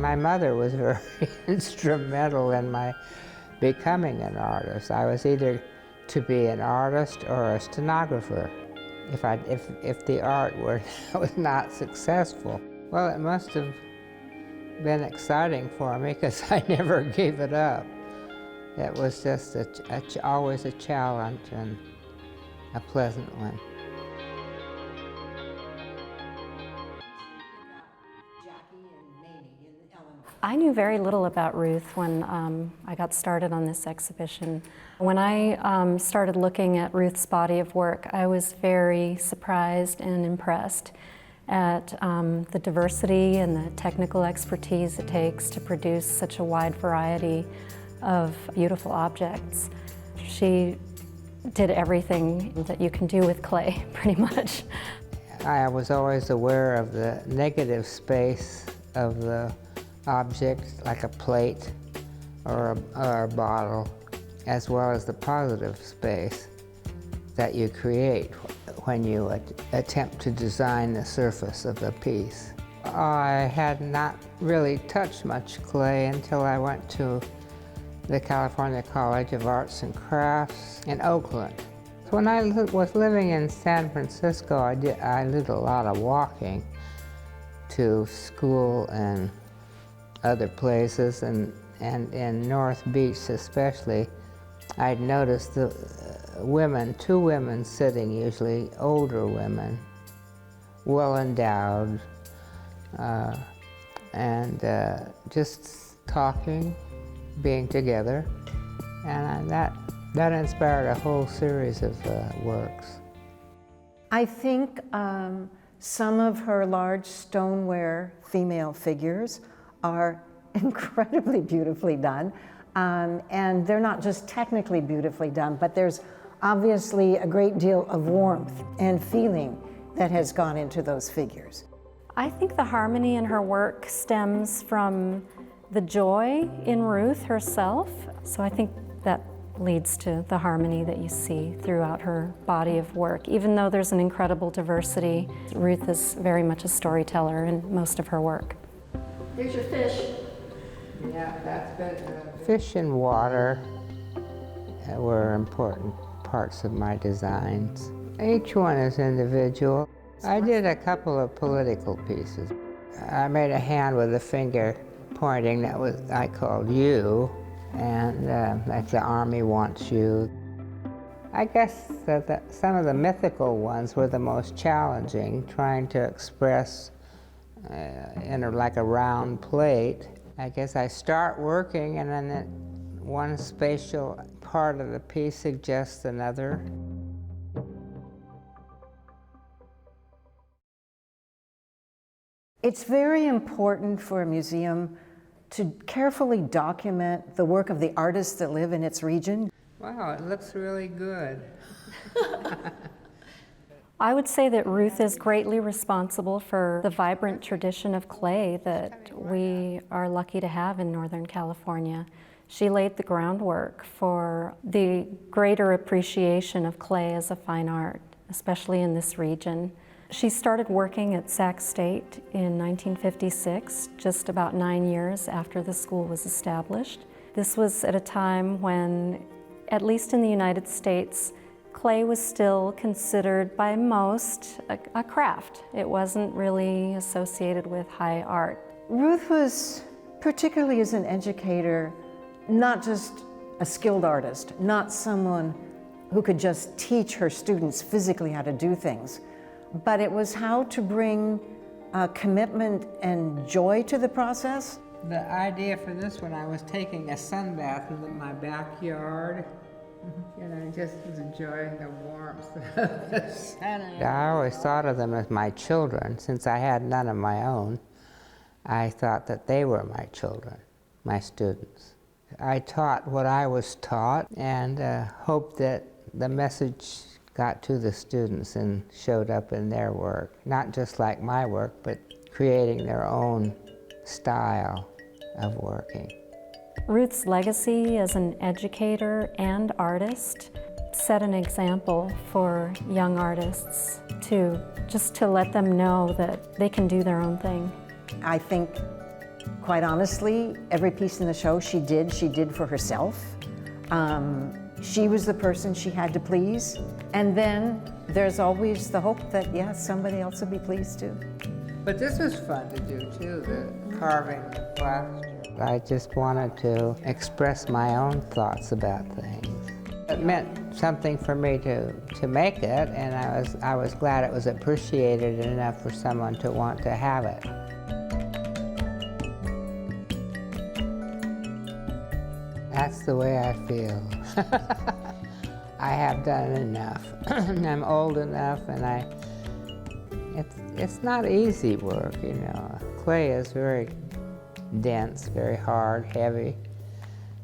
My mother was very instrumental in my becoming an artist. I was either to be an artist or a stenographer if the art was not successful. Well, it must have been exciting for me because I never gave it up. It was just always a challenge and a pleasant one. I knew very little about Ruth when I got started on this exhibition. When I started looking at Ruth's body of work, I was very surprised and impressed at the diversity and the technical expertise it takes to produce such a wide variety of beautiful objects. She did everything that you can do with clay, pretty much. I was always aware of the negative space of the object, like a plate or a bottle, as well as the positive space that you create when you attempt to design the surface of a piece. I had not really touched much clay until I went to the California College of Arts and Crafts in Oakland. When I was living in San Francisco, I did a lot of walking to school and other places, and in North Beach especially. I'd noticed the two women sitting, usually older women, well endowed, and just talking, being together, and that inspired a whole series of works. I think some of her large stoneware female figures are incredibly beautifully done, and they're not just technically beautifully done, but there's obviously a great deal of warmth and feeling that has gone into those figures. I think the harmony in her work stems from the joy in Ruth herself, so I think that leads to the harmony that you see throughout her body of work. Even though there's an incredible diversity, Ruth is very much a storyteller in most of her work. Here's your fish. Yeah, that's good. Fish and water were important parts of my designs. Each one is individual. I did a couple of political pieces. I made a hand with a finger pointing I called you, and like the army wants you. I guess that some of the mythical ones were the most challenging, trying to express like a round plate. I guess I start working and then one spatial part of the piece suggests another. It's very important for a museum to carefully document the work of the artists that live in its region. Wow, it looks really good. I would say that Ruth is greatly responsible for the vibrant tradition of clay that we are lucky to have in Northern California. She laid the groundwork for the greater appreciation of clay as a fine art, especially in this region. She started working at Sac State in 1956, just about 9 years after the school was established. This was at a time when, at least in the United States, clay was still considered by most a craft. It wasn't really associated with high art. Ruth was, particularly as an educator, not just a skilled artist, not someone who could just teach her students physically how to do things, but it was how to bring commitment and joy to the process. The idea for this one, I was taking a sun bath in my backyard. You know, just enjoying the warmth of the sun. I always thought of them as my children. Since I had none of my own, I thought that they were my children, my students. I taught what I was taught and hoped that the message got to the students and showed up in their work. Not just like my work, but creating their own style of working. Ruth's legacy as an educator and artist set an example for young artists to let them know that they can do their own thing. I think Quite honestly, every piece in the show she did for herself. She was the person she had to please. And then there's always the hope that, yeah, somebody else will be pleased too. But this was fun to do too, the carving the plaster. I just wanted to express my own thoughts about things. It meant something for me to make it, and I was glad it was appreciated enough for someone to want to have it. That's the way I feel. I have done enough. I'm old enough, and it's not easy work, you know. Clay is very dense, very hard, heavy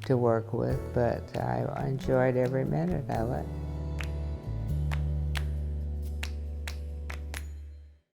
to work with, but I enjoyed every minute of it.